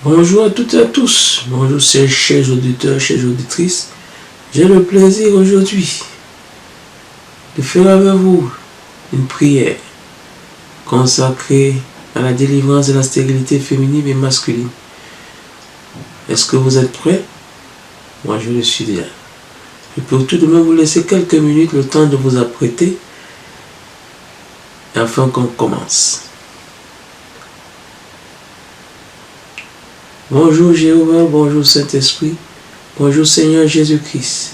Bonjour à toutes et à tous. Bonjour chers auditeurs, chères auditrices. J'ai le plaisir aujourd'hui de faire avec vous une prière consacrée à la délivrance de la stérilité féminine et masculine. Est-ce que vous êtes prêts? Moi, je le suis déjà. Je peux tout de même vous laisser quelques minutes le temps de vous apprêter afin qu'on commence. Bonjour Jéhovah, bonjour Saint-Esprit, bonjour Seigneur Jésus-Christ.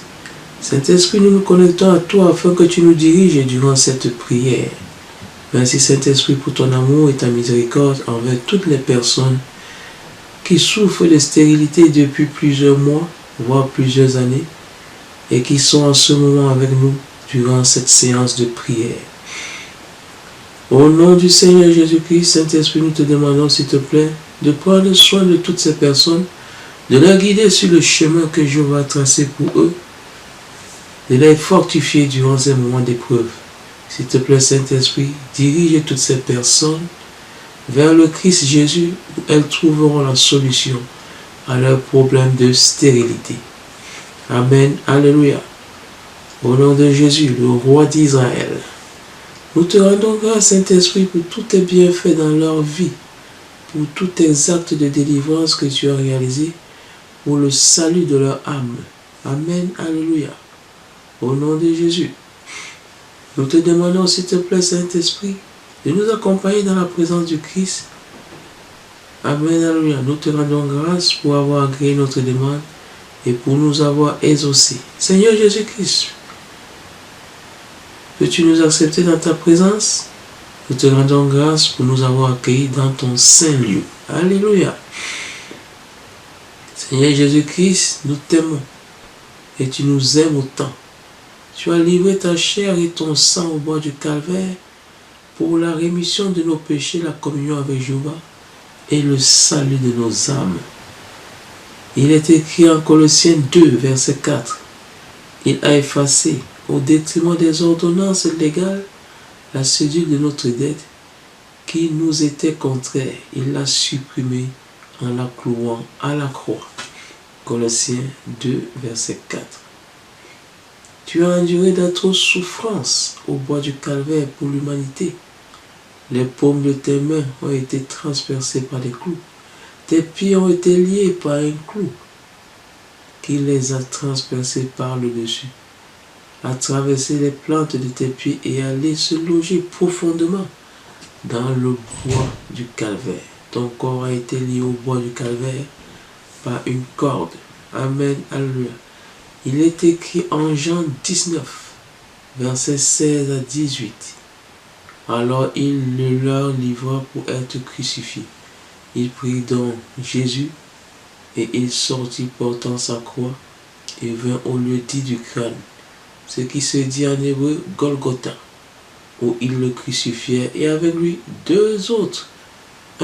Saint-Esprit, nous nous connectons à toi afin que tu nous diriges durant cette prière. Merci Saint-Esprit pour ton amour et ta miséricorde envers toutes les personnes qui souffrent de stérilité depuis plusieurs mois, voire plusieurs années, et qui sont en ce moment avec nous durant cette séance de prière. Au nom du Seigneur Jésus-Christ, Saint-Esprit, nous te demandons s'il te plaît de prendre soin de toutes ces personnes, de les guider sur le chemin que je vais tracer pour eux, de les fortifier durant ces moments d'épreuve. S'il te plaît, Saint-Esprit, dirige toutes ces personnes vers le Christ Jésus où elles trouveront la solution à leurs problèmes de stérilité. Amen. Alléluia. Au nom de Jésus, le roi d'Israël, nous te rendons grâce, Saint-Esprit, pour tous tes bienfaits dans leur vie, pour tous tes actes de délivrance que tu as réalisés, pour le salut de leur âme. Amen. Alléluia. Au nom de Jésus, nous te demandons, s'il te plaît, Saint-Esprit, de nous accompagner dans la présence du Christ. Amen. Alléluia. Nous te rendons grâce pour avoir agréé notre demande et pour nous avoir exaucés. Seigneur Jésus-Christ, peux-tu nous accepter dans ta présence? Nous te rendons grâce pour nous avoir accueillis dans ton saint lieu. Alléluia. Seigneur Jésus-Christ, nous t'aimons et tu nous aimes autant. Tu as livré ta chair et ton sang au bord du calvaire pour la rémission de nos péchés, la communion avec Jéhovah et le salut de nos âmes. Il est écrit en Colossiens 2, verset 4. Il a effacé, au détriment des ordonnances légales, la cédule de notre dette qui nous était contraire. Il l'a supprimée en la clouant à la croix. Colossiens 2, verset 4. Tu as enduré d'atroces souffrances au bois du calvaire pour l'humanité. Les paumes de tes mains ont été transpercées par des clous. Tes pieds ont été liés par un clou qui les a transpercés par le dessus, a traversé les plantes de tes pieds et aller se loger profondément dans le bois du calvaire. Ton corps a été lié au bois du calvaire par une corde. Amen. Alléluia. Il est écrit en Jean 19, versets 16 à 18. Alors il le leur livra pour être crucifié. Il prit donc Jésus et il sortit portant sa croix et vint au lieu dit du crâne, ce qui se dit en hébreu Golgotha, où ils le crucifièrent et avec lui deux autres,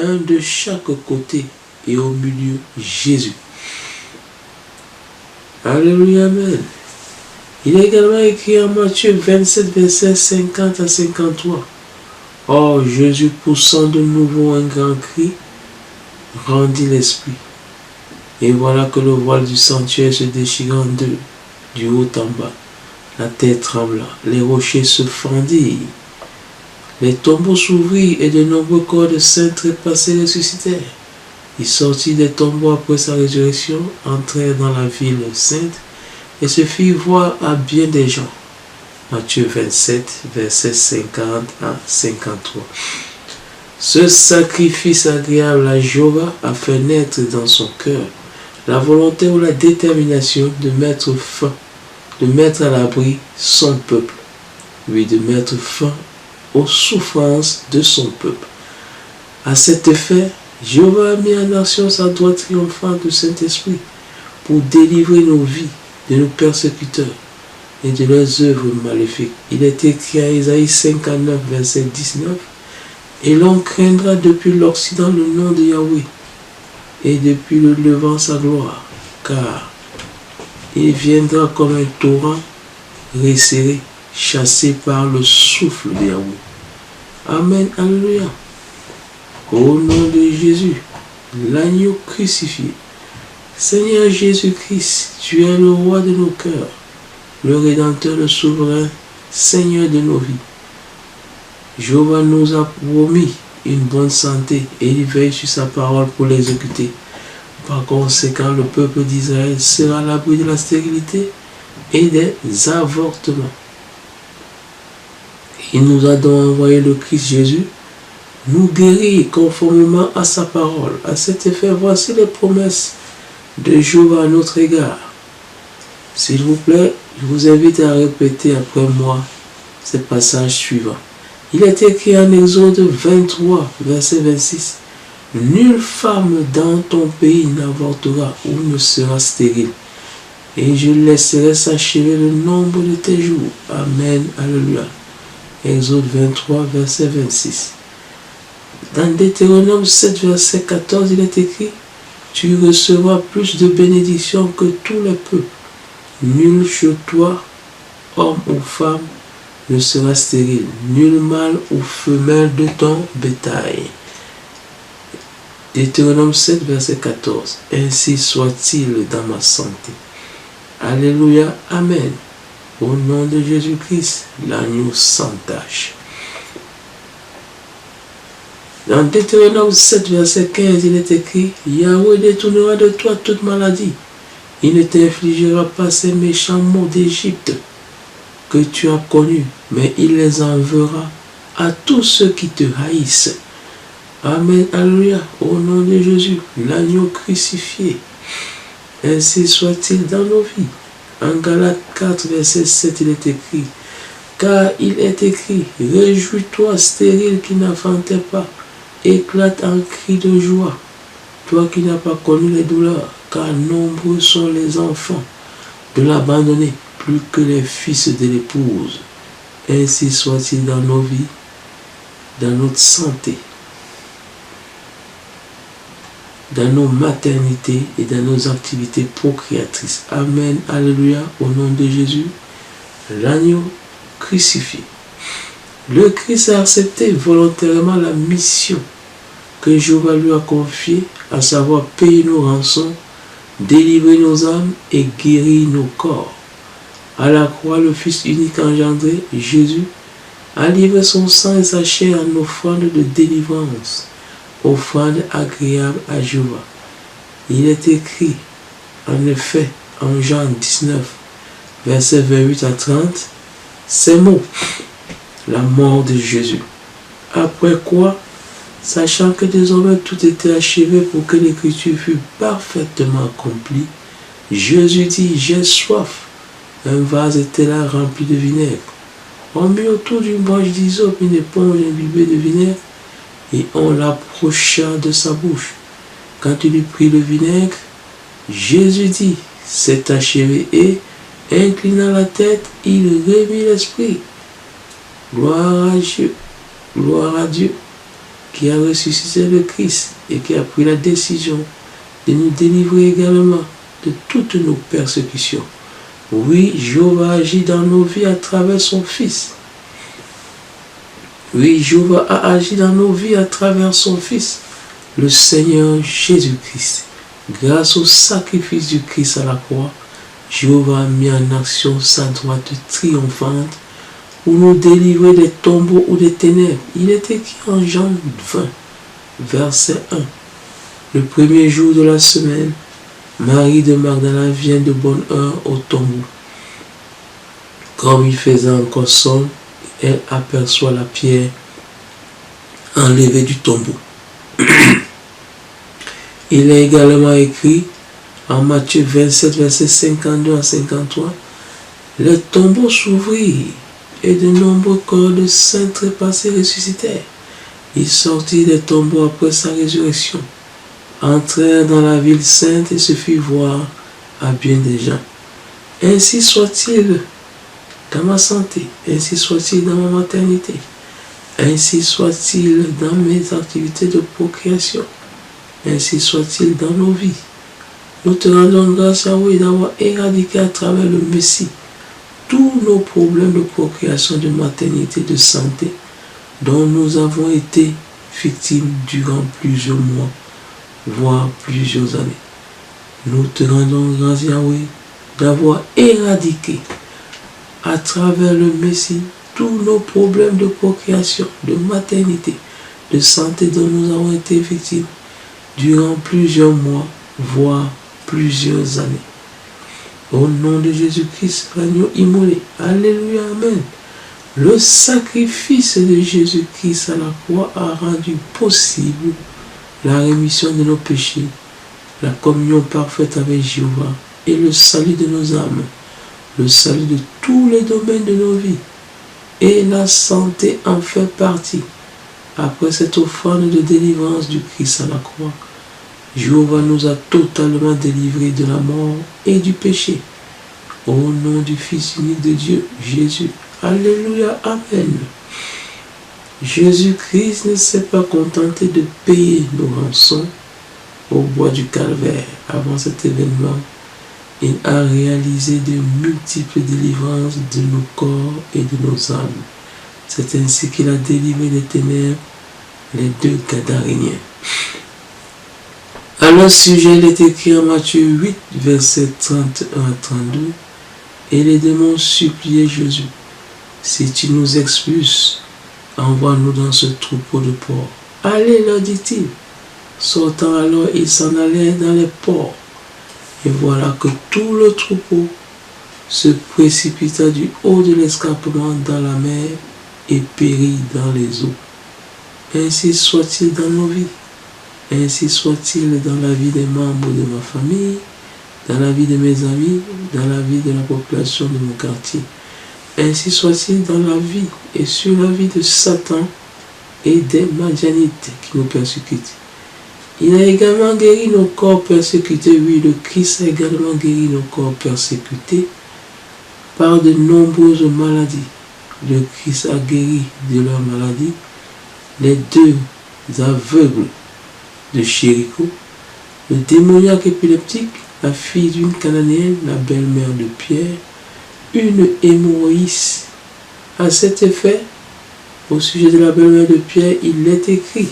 un de chaque côté et au milieu Jésus. Alléluia, amen. Il est également écrit en Matthieu 27, versets 50 à 53. Or Jésus, poussant de nouveau un grand cri, rendit l'esprit. Et voilà que le voile du sanctuaire se déchira en deux, du haut en bas. La terre trembla, les rochers se fendirent, les tombeaux s'ouvrirent et de nombreux corps de saints trépassés ressuscitèrent. Ils sortirent des tombeaux après sa résurrection, entrèrent dans la ville sainte et se firent voir à bien des gens. Matthieu 27, versets 50 à 53. Ce sacrifice agréable à Jéhovah a fait naître dans son cœur la volonté ou la détermination de mettre fin, de mettre à l'abri son peuple, oui, de mettre fin aux souffrances de son peuple. À cet effet, Jéhovah a mis en action sa droite triomphante du Saint-Esprit pour délivrer nos vies de nos persécuteurs et de leurs œuvres maléfiques. Il est écrit à Isaïe 59, verset 19, « Et l'on craindra depuis l'Occident le nom de Yahweh, et depuis le levant sa gloire, car il viendra comme un torrent resserré, chassé par le souffle de Yahweh. » Amen. Alléluia. Au nom de Jésus, l'agneau crucifié. Seigneur Jésus-Christ, tu es le roi de nos cœurs, le Rédempteur, le souverain, Seigneur de nos vies. Jéhovah nous a promis une bonne santé et il veille sur sa parole pour l'exécuter. Par conséquent, le peuple d'Israël sera à l'abri de la stérilité et des avortements. Il nous a donc envoyé le Christ Jésus, nous guérir conformément à sa parole. À cet effet, voici les promesses de Jéhovah à notre égard. S'il vous plaît, je vous invite à répéter après moi ces passages suivants. Il est écrit en Exode 23, verset 26. Nulle femme dans ton pays n'avortera ou ne sera stérile, et je laisserai s'achever le nombre de tes jours. Amen. Alléluia. Exode 23, verset 26. Dans Deutéronome 7, verset 14, il est écrit: tu recevras plus de bénédictions que tous les peuples. Nul chez toi, homme ou femme, ne sera stérile, nul mâle ou femelle de ton bétail. Deutéronome 7, verset 14. Ainsi soit-il dans ma santé. Alléluia, amen. Au nom de Jésus-Christ, l'agneau sans tache. Dans Deutéronome 7, verset 15, il est écrit: Yahweh détournera de toi toute maladie. Il ne t'infligera pas ces méchants maux d'Égypte que tu as connus, mais il les enverra à tous ceux qui te haïssent. Amen, alléluia, au nom de Jésus, l'agneau crucifié. Ainsi soit-il dans nos vies. En Galates 4, verset 7, il est écrit: car il est écrit, réjouis-toi, stérile qui n'enfantait pas, éclate en cris de joie, toi qui n'as pas connu les douleurs, car nombreux sont les enfants de l'abandonné, plus que les fils de l'épouse. Ainsi soit-il dans nos vies, dans notre santé, dans nos maternités et dans nos activités procréatrices. Amen, alléluia, au nom de Jésus, l'agneau crucifié. Le Christ a accepté volontairement la mission que Jéhovah lui a confiée, à savoir payer nos rançons, délivrer nos âmes et guérir nos corps. À la croix, le Fils unique engendré, Jésus, a livré son sang et sa chair en offrande de délivrance, offrande agréable à Jéhovah. Il est écrit, en effet, en Jean 19, versets 28 à 30, ces mots: la mort de Jésus. Après quoi, sachant que désormais tout était achevé pour que l'écriture fût parfaitement accomplie, Jésus dit: j'ai soif. Un vase était là rempli de vinaigre. On mit autour d'une branche d'hysope une éponge imbibée de vinaigre, et on l'approcha de sa bouche. Quand il eut pris le vinaigre, Jésus dit: c'est achevé, et, inclinant la tête, il remit l'esprit. Gloire à Dieu, qui a ressuscité le Christ et qui a pris la décision de nous délivrer également de toutes nos persécutions. Oui, Jéhovah agit dans nos vies à travers son Fils. Oui, Jéhovah a agi dans nos vies à travers son Fils, le Seigneur Jésus-Christ. Grâce au sacrifice du Christ à la croix, Jéhovah a mis en action sa droite triomphante pour nous délivrer des tombeaux ou des ténèbres. Il est écrit en Jean 20, verset 1. Le premier jour de la semaine, Marie de Magdala vient de bonne heure au tombeau. Comme il faisait encore sombre, elle aperçoit la pierre enlevée du tombeau. Il est également écrit en Matthieu 27, verset 52 à 53, les tombeaux s'ouvrirent et de nombreux corps de saints trépassés ressuscitèrent. Ils sortirent des tombeaux après sa résurrection, entrèrent dans la ville sainte et se firent voir à bien des gens. Ainsi soit-il dans ma santé, ainsi soit-il dans ma maternité, ainsi soit-il dans mes activités de procréation, ainsi soit-il dans nos vies. Nous te rendons grâce à vous d'avoir éradiqué à travers le Messie tous nos problèmes de procréation, de maternité, de santé, dont nous avons été victimes durant plusieurs mois voire plusieurs années. Nous te rendons grâce, Yahweh, d'avoir éradiqué à travers le Messie tous nos problèmes de procréation, de maternité, de santé dont nous avons été victimes durant plusieurs mois, voire plusieurs années. Au nom de Jésus-Christ, l'agneau immolé. Alléluia, amen. Le sacrifice de Jésus-Christ à la croix a rendu possible la rémission de nos péchés, la communion parfaite avec Jéhovah et le salut de nos âmes, le salut de tous les domaines de nos vies. Et la santé en fait partie. Après cette offrande de délivrance du Christ à la croix, Jéhovah nous a totalement délivrés de la mort et du péché. Au nom du Fils unique de Dieu, Jésus. Alléluia, amen. Jésus-Christ ne s'est pas contenté de payer nos rançons au bois du calvaire. Avant cet événement, il a réalisé de multiples délivrances de nos corps et de nos âmes. C'est ainsi qu'il a délivré des ténèbres les deux Gadaréniens. À leur sujet, il est écrit en Matthieu 8, versets 31 à 32, et les démons suppliaient Jésus: si tu nous expulses, envoie-nous dans ce troupeau de porcs. Allez, leur dit-il. Sortant alors, ils s'en allèrent dans les porcs. Et voilà que tout le troupeau se précipita du haut de l'escarpement dans la mer et périt dans les eaux. Ainsi soit-il dans nos vies. Ainsi soit-il dans la vie des membres de ma famille, dans la vie de mes amis, dans la vie de la population de mon quartier. Ainsi soit-il dans la vie et sur la vie de Satan et des Madianites qui nous persécutent. Il a également guéri nos corps persécutés. Oui, le Christ a également guéri nos corps persécutés par de nombreuses maladies. Le Christ a guéri de leurs maladies les deux aveugles de Chérico, le démoniaque épileptique, la fille d'une Cananéenne, la belle-mère de Pierre, une hémorroïde. À cet effet, au sujet de la belle-mère de Pierre, il est écrit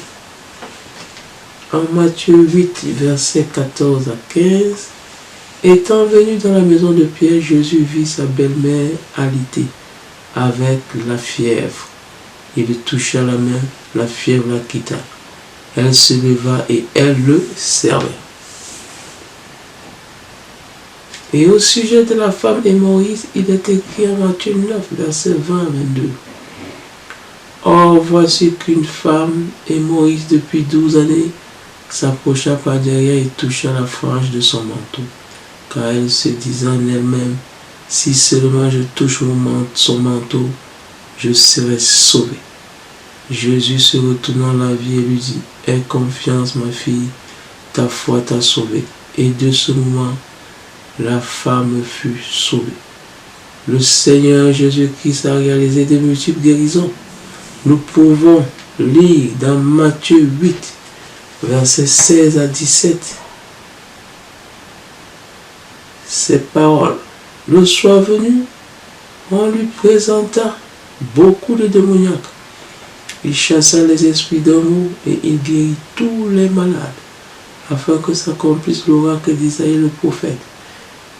en Matthieu 8, versets 14 à 15, étant venu dans la maison de Pierre, Jésus vit sa belle-mère alitée avec la fièvre. Il toucha la main, la fièvre la quitta. Elle se leva et elle le servait. Et au sujet de la femme hémorroïde, il est écrit en Matthieu 9, versets 20 à 22. Or, voici qu'une femme hémorroïde depuis 12 années s'approcha par derrière et toucha la frange de son manteau, car elle se disait en elle-même: si seulement je touche son manteau, je serai sauvée. Jésus se retournant la vie et lui dit: aie confiance, ma fille, ta foi t'a sauvée. Et de ce moment, la femme fut sauvée. Le Seigneur Jésus-Christ a réalisé de multiples guérisons. Nous pouvons lire dans Matthieu 8, versets 16 à 17, ces paroles. Le soir venu, on lui présenta beaucoup de démoniaques. Il chassa les esprits d'amour et il guérit tous les malades, afin que s'accomplisse l'oracle d'Isaïe le prophète.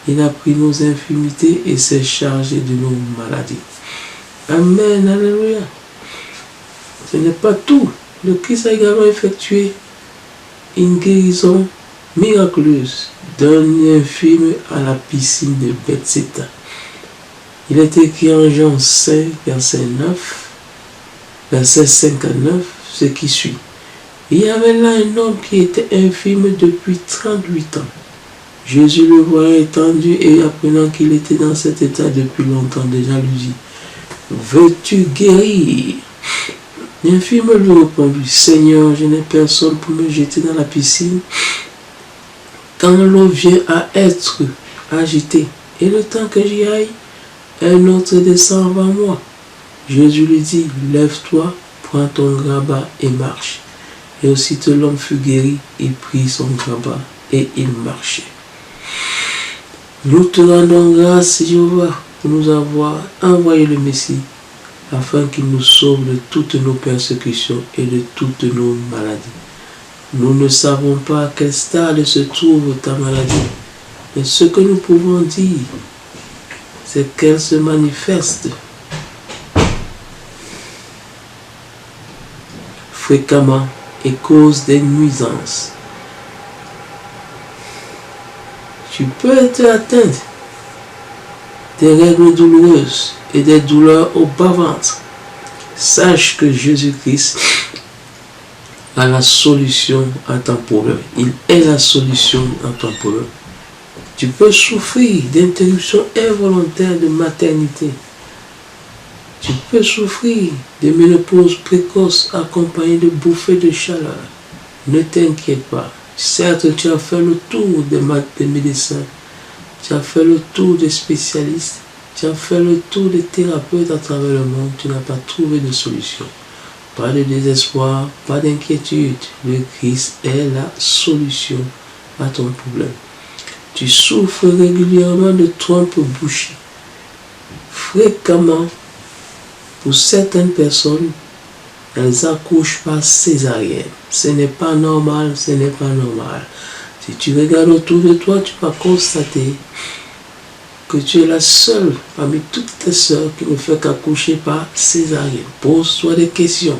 Il a pris nos infirmités et s'est chargé de nos maladies. Amen, alléluia. Ce n'est pas tout. Le Christ a également effectué une guérison miraculeuse d'un infirme à la piscine de Bethséda. Il est écrit en Jean 5, verset 5 à 9, ce qui suit. Il y avait là un homme qui était infirme depuis 38 ans. Jésus le voyant étendu et apprenant qu'il était dans cet état depuis longtemps déjà, lui dit: veux-tu guérir? L'infirme lui répondit: Seigneur, je n'ai personne pour me jeter dans la piscine quand l'eau vient à être agitée, et le temps que j'y aille, un autre descend avant moi. Jésus lui dit: lève-toi, prends ton grabat et marche. Et aussitôt l'homme fut guéri, il prit son grabat et il marchait. Nous te rendons grâce, Jéhovah, pour nous avoir envoyé le Messie, afin qu'il nous sauve de toutes nos persécutions et de toutes nos maladies. Nous ne savons pas à quel stade se trouve ta maladie, mais ce que nous pouvons dire, c'est qu'elle se manifeste fréquemment et cause des nuisances. Tu peux être atteinte des règles douloureuses et des douleurs au bas-ventre. Sache que Jésus-Christ a la solution à ton problème. Il est la solution à ton problème. Tu peux souffrir d'interruption involontaire de maternité. Tu peux souffrir de ménopause précoce accompagnée de bouffées de chaleur. Ne t'inquiète pas. Certes, tu as fait le tour des médecins. Tu as fait le tour des spécialistes. Tu as fait le tour des thérapeutes à travers le monde. Tu n'as pas trouvé de solution. Pas de désespoir, pas d'inquiétude. Le Christ est la solution à ton problème. Tu souffres régulièrement de trompes bouchées. Fréquemment, pour certaines personnes, elles accouchent par césarienne. Ce n'est pas normal, ce n'est pas normal. Si tu regardes autour de toi, tu vas constater que tu es la seule parmi toutes tes sœurs qui ne fait qu'accoucher par césarienne. Pose-toi des questions.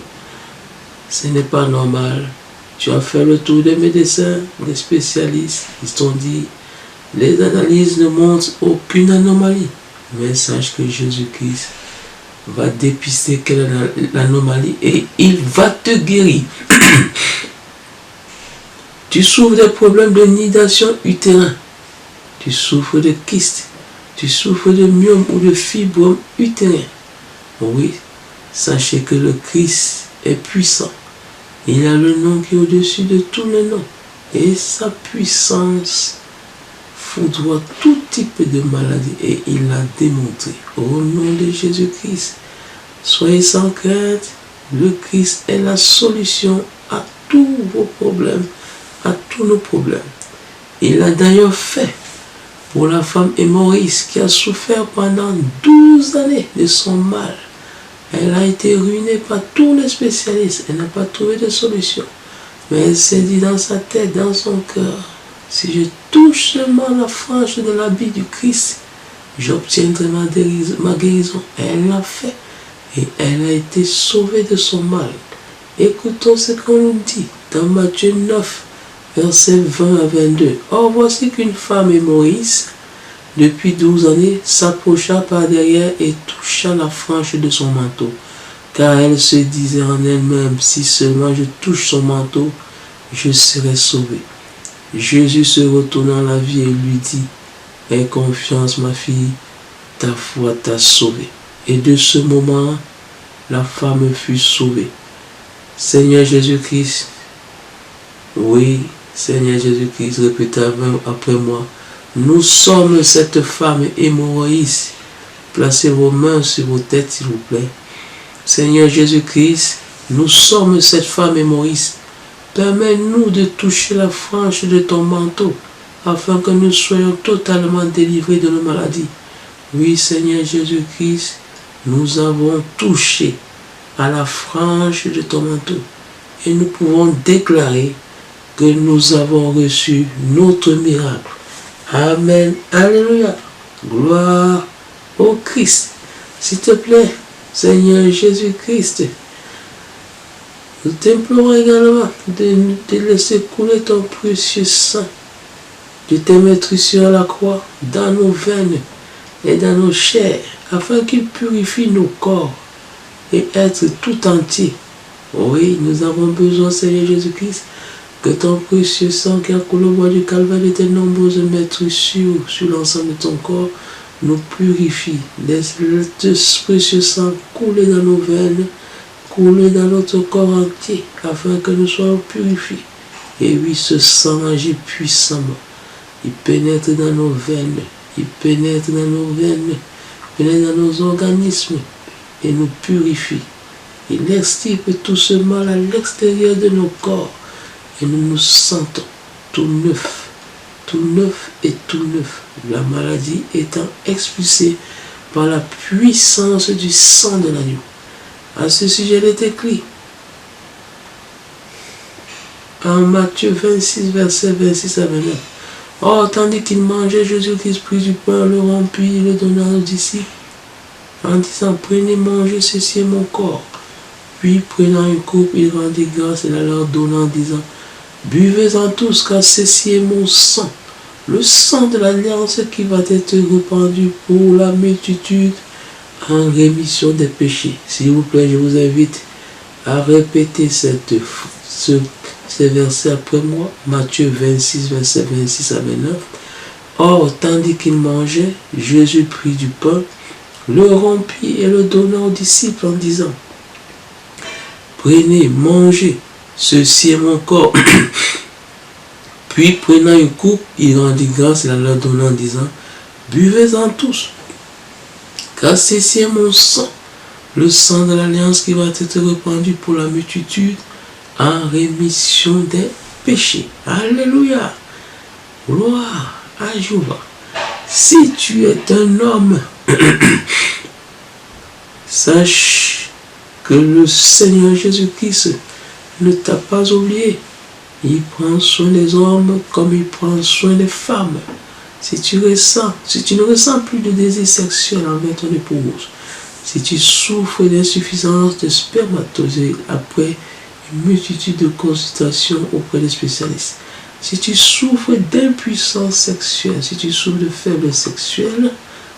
Ce n'est pas normal. Tu as fait le tour des médecins, des spécialistes. Ils t'ont dit, les analyses ne montrent aucune anomalie. Mais sache que Jésus-Christ va dépister quelle est l'anomalie et il va te guérir. Tu souffres des problèmes de nidation utérin. Tu souffres de kystes. Tu souffres de myome ou de fibrome utérin. Oui, sachez que le Christ est puissant. Il a le nom qui est au-dessus de tous les noms. Et sa puissance foudroie tout type de maladie. Et il l'a démontré. Au nom de Jésus-Christ, soyez sans crainte. Le Christ est la solution à tous vos problèmes, à tous nos problèmes. Il l'a d'ailleurs fait pour la femme hémorroïde qui a souffert pendant 12 années de son mal. Elle a été ruinée par tous les spécialistes. Elle n'a pas trouvé de solution. Mais elle s'est dit dans sa tête, dans son cœur, si je touche seulement la frange de l'habit du Christ, j'obtiendrai ma guérison. Elle l'a fait. Et elle a été sauvée de son mal. Écoutons ce qu'on nous dit dans Matthieu 9, versets 20 à 22. Or, voici qu'une femme hémorroïde, depuis 12 années, s'approcha par derrière et toucha la frange de son manteau. Car elle se disait en elle-même, si seulement je touche son manteau, je serai sauvée. Jésus se retournant à la vie et lui dit, aie confiance ma fille, ta foi t'a sauvée. Et de ce moment, la femme fut sauvée. Seigneur Jésus-Christ, oui, Seigneur Jésus-Christ, répétez après moi, nous sommes cette femme hémorroïde. Placez vos mains sur vos têtes, s'il vous plaît. Seigneur Jésus-Christ, nous sommes cette femme hémorroïde. Permets-nous de toucher la frange de ton manteau, afin que nous soyons totalement délivrés de nos maladies. Oui, Seigneur Jésus-Christ, nous avons touché à la frange de ton manteau et nous pouvons déclarer que nous avons reçu notre miracle. Amen. Alléluia. Gloire au Christ. S'il te plaît, Seigneur Jésus-Christ, nous t'implorons également de laisser couler ton précieux sang, de te mettre sur la croix, dans nos veines et dans nos chairs, afin qu'il purifie nos corps et être tout entier. Oui, nous avons besoin, Seigneur Jésus-Christ, que ton précieux sang qui a coulé au bois du Calvaire de tes nombreuses maîtres sur l'ensemble de ton corps nous purifie. Laisse le précieux sang couler dans nos veines, couler dans notre corps entier, afin que nous soyons purifiés. Et oui, ce sang agit puissamment. Il pénètre dans nos veines, il pénètre dans nos veines, il pénètre dans nos organismes et nous purifie. Il extirpe tout ce mal à l'extérieur de nos corps et nous nous sentons tout neuf et tout neuf. La maladie étant expulsée par la puissance du sang de l'agneau. À ce sujet, il est écrit, en Matthieu 26, verset 26 à 29. Or, tandis qu'il mangeait, Jésus-Christ prit du pain, le rompit et le donna aux disciples, en disant, prenez, mangez, ceci est mon corps. Puis, prenant une coupe, il rendit grâce et la leur donna en disant, buvez-en tous, car ceci est mon sang, le sang de l'alliance qui va être répandu pour la multitude en rémission des péchés. S'il vous plaît, je vous invite à répéter ces versets après moi. Matthieu 26, verset 26 à 29. Or, tandis qu'il mangeait, Jésus prit du pain, le rompit et le donna aux disciples en disant, prenez, mangez, ceci est mon corps. Puis, prenant une coupe, il rendit grâce et la leur donna en disant, buvez-en tous, car ceci est mon sang, le sang de l'alliance qui va être répandu pour la multitude en rémission des péchés. Alléluia. Gloire à Jéhovah. Si tu es un homme, sache que le Seigneur Jésus-Christ ne t'a pas oublié. Il prend soin des hommes comme il prend soin des femmes. Si tu ne ressens plus de désir sexuel envers ton épouse, si tu souffres d'insuffisance de spermatozoïdes après une multitude de consultations auprès des spécialistes, si tu souffres d'impuissance sexuelle, si tu souffres de faiblesse sexuelle,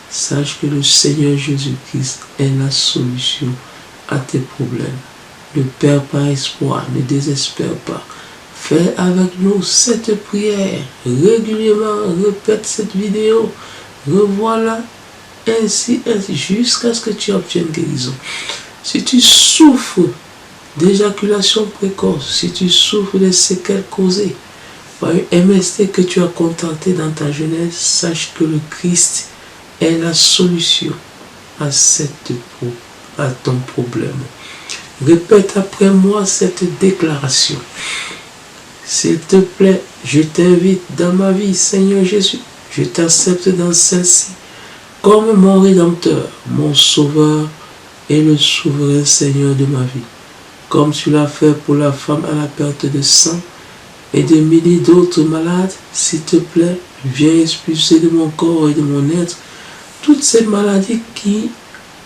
sache que le Seigneur Jésus-Christ est la solution à tes problèmes. Ne perds pas espoir, ne désespère pas. Fais avec nous cette prière régulièrement, répète cette vidéo, revois-la ainsi jusqu'à ce que tu obtiennes guérison. Si tu souffres d'éjaculation précoce, si tu souffres de séquelles causées par une MST que tu as contenté dans ta jeunesse, sache que le Christ est la solution à ton problème. Répète après moi cette déclaration. S'il te plaît, je t'invite dans ma vie, Seigneur Jésus. Je t'accepte dans celle-ci comme mon Rédempteur, mon Sauveur et le souverain Seigneur de ma vie. Comme tu l'as fait pour la femme à la perte de sang et de milliers d'autres malades, s'il te plaît, viens expulser de mon corps et de mon être toutes ces maladies qui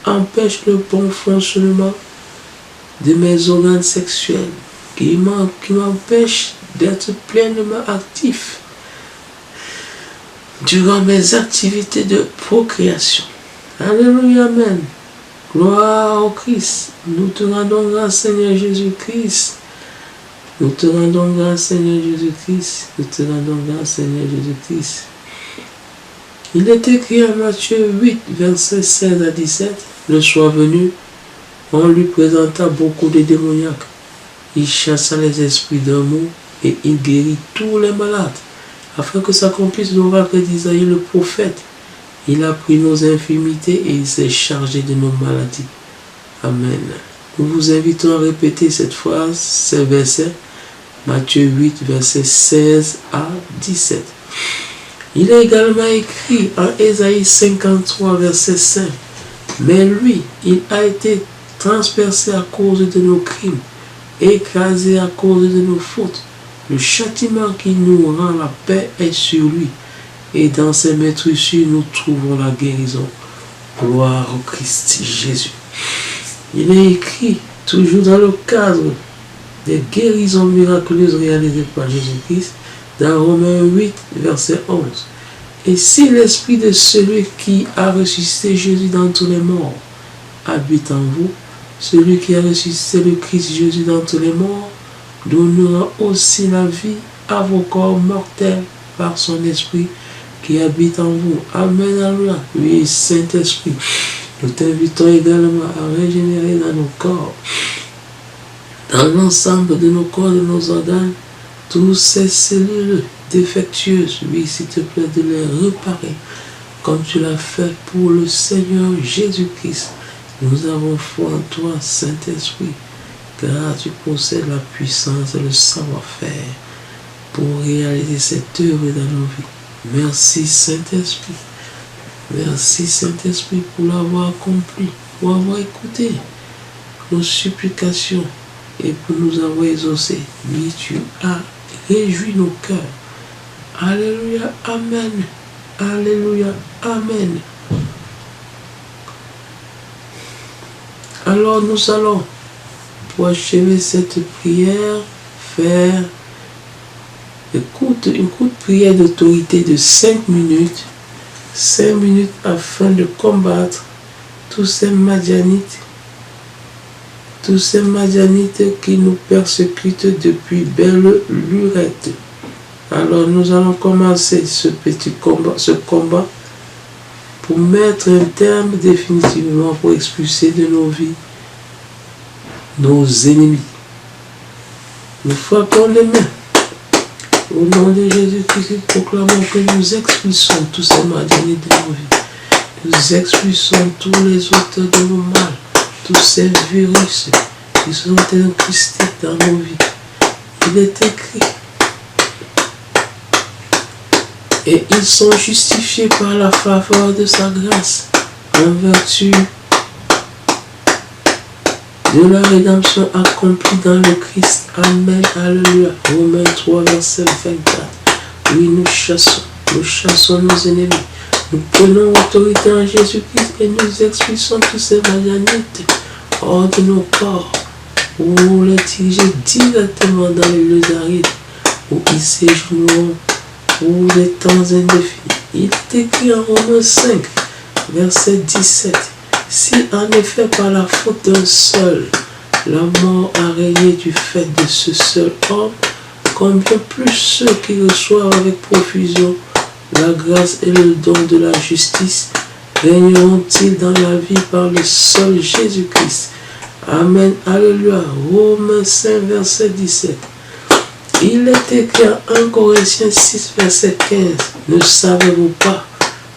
empêchent le bon fonctionnement de mes organes sexuels, qui m'empêchent d'être pleinement actif durant mes activités de procréation. Alléluia, amen. Gloire au Christ. Nous te rendons grâce, Seigneur Jésus-Christ. Nous te rendons grâce, Seigneur Jésus-Christ. Nous te rendons grâce, Seigneur Jésus-Christ. Il est écrit en Matthieu 8, versets 16 à 17. Le soir venu, on lui présenta beaucoup de démoniaques. Il chassa les esprits d'amour et il guérit tous les malades, afin que s'accomplisse l'oracle d'Isaïe le prophète. Il a pris nos infirmités et il s'est chargé de nos maladies. Amen. Nous vous invitons à répéter cette phrase, ces versets, Matthieu 8, versets 16 à 17. Il est également écrit en Ésaïe 53, verset 5. Mais lui, il a été transpercé à cause de nos crimes, écrasé à cause de nos fautes. Le châtiment qui nous rend la paix est sur lui, et dans ses meurtrissures nous trouvons la guérison. Gloire au Christ Jésus. Il est écrit, toujours dans le cadre des guérisons miraculeuses réalisées par Jésus-Christ, dans Romains 8, verset 11. Et si l'esprit de celui qui a ressuscité Jésus d'entre les morts habite en vous, celui qui a ressuscité le Christ Jésus d'entre les morts donnera aussi la vie à vos corps mortels par son esprit qui habite en vous. Amen, alléluia. Oui, Saint-Esprit, nous t'invitons également à régénérer dans nos corps, dans l'ensemble de nos corps, de nos organes, toutes ces cellules défectueuses. Oui, s'il te plaît, de les réparer, comme tu l'as fait pour le Seigneur Jésus-Christ. Nous avons foi en toi, Saint-Esprit, car tu possèdes la puissance et le savoir-faire pour réaliser cette œuvre dans nos vies. Merci, Saint-Esprit. Merci, Saint-Esprit, pour l'avoir accompli, pour avoir écouté nos supplications et pour nous avoir exaucés. Oui, tu as réjoui nos cœurs. Alléluia, amen. Alléluia, amen. Alors nous allons, pour achever cette prière, faire une courte prière d'autorité de 5 minutes. 5 minutes afin de combattre tous ces Madianites qui nous persécutent depuis belle lurette. Alors nous allons commencer ce combat pour mettre un terme définitivement, pour expulser de nos vies nos ennemis. Nous frappons les mains. Au nom de Jésus-Christ, nous proclamons que nous expulsons tous ces Madianites de nos vies. Nous expulsons tous les auteurs de nos mal, tous ces virus qui sont incrustés dans nos vies. Il est écrit, et ils sont justifiés par la faveur de sa grâce, en vertu de la rédemption accomplie dans le Christ. Amen, alléluia. Romains 3, verset 24. Oui, nous chassons nos ennemis. Nous prenons autorité en Jésus-Christ et nous expulsons tous ces Madianites hors de nos corps, pour les diriger directement dans les lieux arides, où ils séjourneront pour les temps indéfinis. Il est écrit en Romains 5, verset 17. Si en effet par la faute d'un seul, la mort a régné du fait de ce seul homme, combien plus ceux qui reçoivent avec profusion la grâce et le don de la justice régneront-ils dans la vie par le seul Jésus-Christ. Amen, alléluia. Romains 5, verset 17. Il est écrit en 1 Corinthiens 6, verset 15. Ne savez-vous pas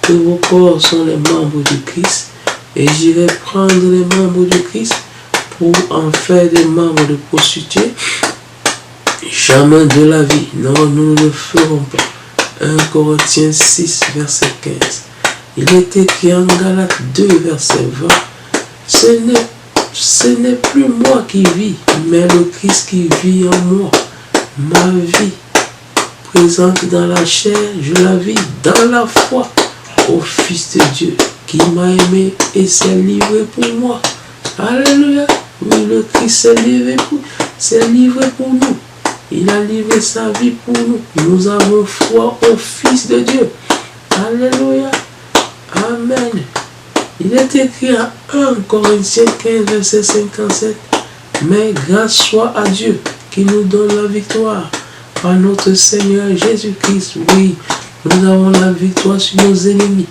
que vos corps sont les membres du Christ? Et j'irai prendre les membres du Christ pour en faire des membres de prostituées? Jamais de la vie. Non, nous ne le ferons pas. 1 Corinthiens 6, verset 15. Il est écrit en Galates 2, verset 20. Ce n'est plus moi qui vis, mais le Christ qui vit en moi. Ma vie présente dans la chair, je la vis dans la foi au Fils de Dieu qui m'a aimé et s'est livré pour moi. Alléluia. Oui, le Christ s'est livré pour nous. Il a livré sa vie pour nous. Nous avons foi au Fils de Dieu. Alléluia. Amen. Il est écrit à 1 Corinthiens 15, verset 57. Mais grâce soit à Dieu qui nous donne la victoire par notre Seigneur Jésus-Christ. Oui, nous avons la victoire sur nos ennemis.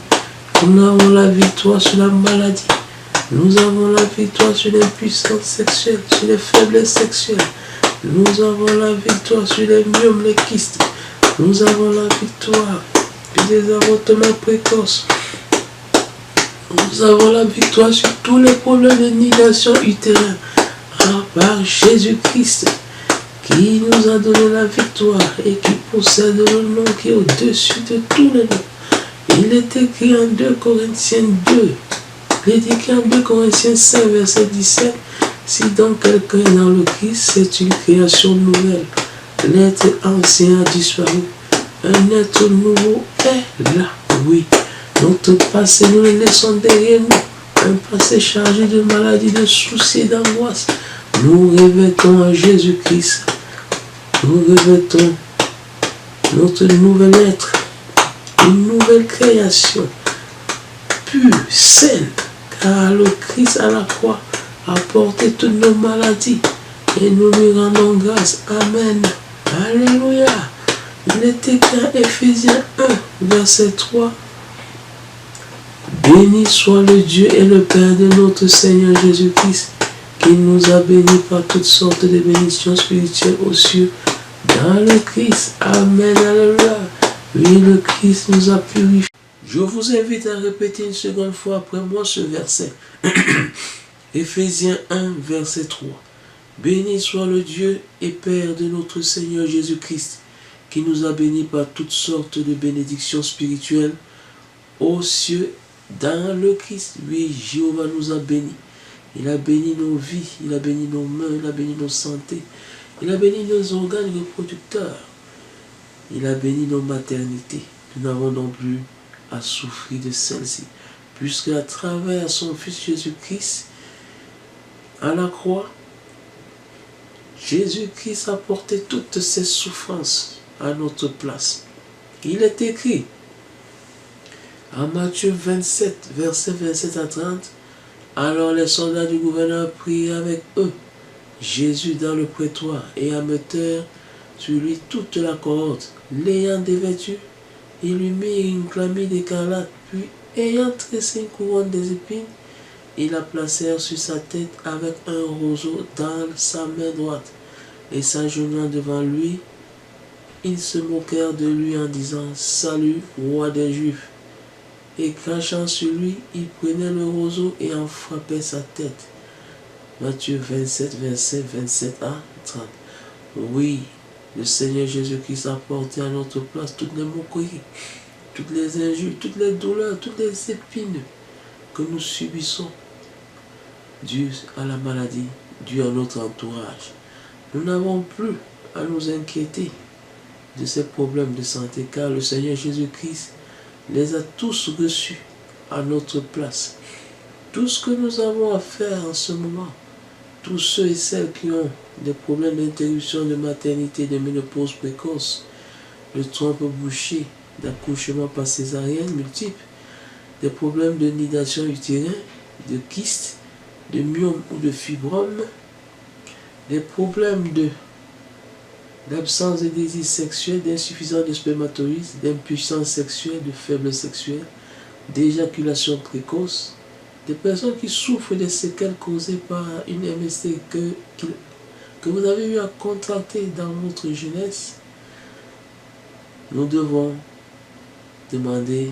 Nous avons la victoire sur la maladie. Nous avons la victoire sur l'impuissance sexuelle, sur les faiblesses sexuelles. Nous avons la victoire sur les myomes, les kystes. Nous avons la victoire sur les avortements précoces. Nous avons la victoire sur tous les problèmes de nidation utérine. Par Jésus-Christ, qui nous a donné la victoire et qui possède le nom qui est au-dessus de tous les noms. Il est écrit en 2 Corinthiens 2. Il est écrit en 2 Corinthiens 5, verset 17. Si donc quelqu'un est dans le Christ, c'est une création nouvelle. L'être ancien a disparu. Un être nouveau est là. Oui. Notre passé, nous le laissons derrière nous. Un passé chargé de maladies, de soucis, d'angoisse. Nous revêtons en Jésus-Christ. Nous revêtons notre nouvel être. Une nouvelle création. Pure, saine. Car le Christ à la croix a porté toutes nos maladies. Et nous lui rendons grâce. Amen. Alléluia. Il est écrit en Éphésiens 1, verset 3. Béni soit le Dieu et le Père de notre Seigneur Jésus-Christ, qui nous a bénis par toutes sortes de bénédictions spirituelles aux cieux, dans le Christ. Amen, alléluia. Oui, le Christ nous a purifiés. Je vous invite à répéter une seconde fois après moi ce verset. Éphésiens 1, verset 3. Béni soit le Dieu et Père de notre Seigneur Jésus-Christ, qui nous a bénis par toutes sortes de bénédictions spirituelles aux cieux, dans le Christ. Oui, Jéhovah nous a bénis. Il a béni nos vies, il a béni nos mains, il a béni nos santé, il a béni nos organes reproducteurs, il a béni nos maternités. Nous n'avons donc plus à souffrir de celle-ci, puisque à travers son Fils Jésus-Christ, à la croix, Jésus-Christ a porté toutes ses souffrances à notre place. Il est écrit en Matthieu 27, versets 27 à 30, alors les soldats du gouverneur prirent avec eux Jésus dans le prétoire et ameutèrent sur lui toute la cohorte. L'ayant dévêtu, ils lui mirent une chlamyde écarlate, puis ayant tressé une couronne des épines, ils la placèrent sur sa tête avec un roseau dans sa main droite. Et s'agenouillant devant lui, ils se moquèrent de lui en disant « Salut, roi des Juifs !» Et crachant sur lui, ils prenaient le roseau et en frappaient sa tête. Matthieu 27, versets 27 à 30. Oui, le Seigneur Jésus-Christ a porté à notre place toutes les moqueries, toutes les injures, toutes les douleurs, toutes les épines que nous subissons dues à la maladie, dues à notre entourage. Nous n'avons plus à nous inquiéter de ces problèmes de santé, car le Seigneur Jésus-Christ les a tous reçus à notre place. Tout ce que nous avons à faire en ce moment, tous ceux et celles qui ont des problèmes d'interruption de maternité, de ménopause précoce, de trompe bouchée, d'accouchement par césarienne multiple, des problèmes de nidation utérine, de kyste, de myome ou de fibrome, des problèmes d'absence de désir sexuel, d'insuffisance de spermatozoïdes, d'impuissance sexuelle, de faiblesse sexuelle, d'éjaculation précoce, des personnes qui souffrent des séquelles causées par une MST que vous avez eu à contracter dans votre jeunesse. Nous devons demander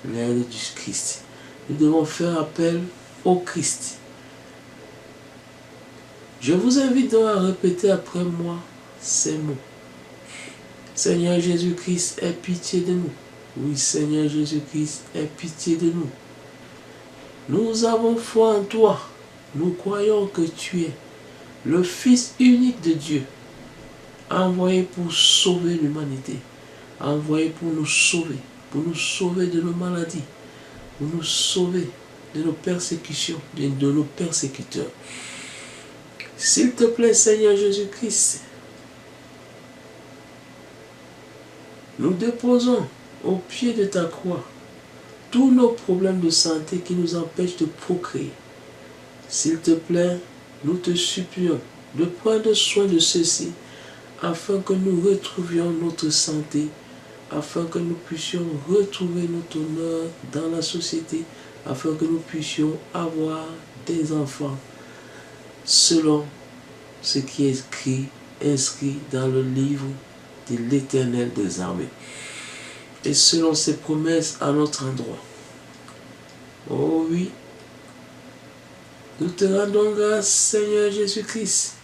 l'aide du Christ. Nous devons faire appel au Christ. Je vous invite donc à répéter après moi ces mots. Seigneur Jésus-Christ, aie pitié de nous. Oui, Seigneur Jésus-Christ, aie pitié de nous. Nous avons foi en toi. Nous croyons que tu es le Fils unique de Dieu, envoyé pour sauver l'humanité, envoyé pour nous sauver de nos maladies, pour nous sauver de nos persécutions, de nos persécuteurs. S'il te plaît, Seigneur Jésus-Christ, nous déposons au pied de ta croix tous nos problèmes de santé qui nous empêchent de procréer. S'il te plaît, nous te supplions de prendre soin de ceci afin que nous retrouvions notre santé, afin que nous puissions retrouver notre honneur dans la société, afin que nous puissions avoir des enfants selon ce qui est inscrit dans le livre de l'Éternel des armées et selon ses promesses à notre endroit. Oh oui, nous te rendons grâce, Seigneur Jésus-Christ.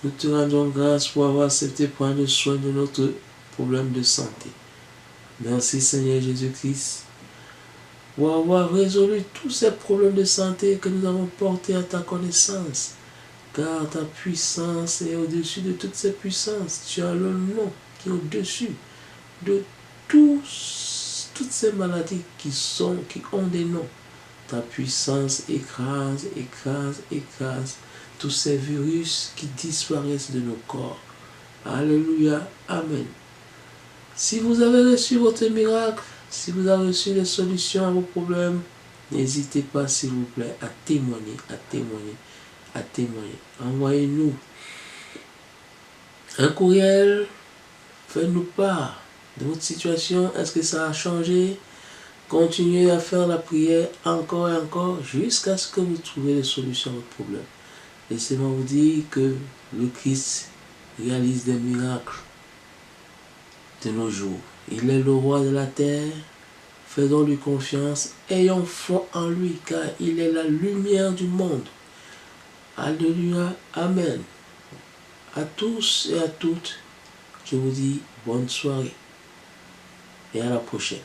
Nous te rendons grâce pour avoir accepté de prendre soin de notre problème de santé. Merci, Seigneur Jésus-Christ, pour avoir résolu tous ces problèmes de santé que nous avons portés à ta connaissance. Car ta puissance est au-dessus de toutes ces puissances. Tu as le nom qui est au-dessus de toutes ces maladies qui ont des noms. Ta puissance écrase tous ces virus qui disparaissent de nos corps. Alléluia, Amen. Si vous avez reçu votre miracle, si vous avez reçu les solutions à vos problèmes, n'hésitez pas, s'il vous plaît, à témoigner. Envoyez-nous un courriel, faites-nous part de votre situation. Est-ce que ça a changé? Continuez à faire la prière encore et encore jusqu'à ce que vous trouviez les solutions à votre problème. Laissez-moi vous dire que le Christ réalise des miracles de nos jours. Il est le roi de la terre. Faisons-lui confiance. Ayons foi en lui, car il est la lumière du monde. Alléluia, Amen. À tous et à toutes, je vous dis bonne soirée et à la prochaine.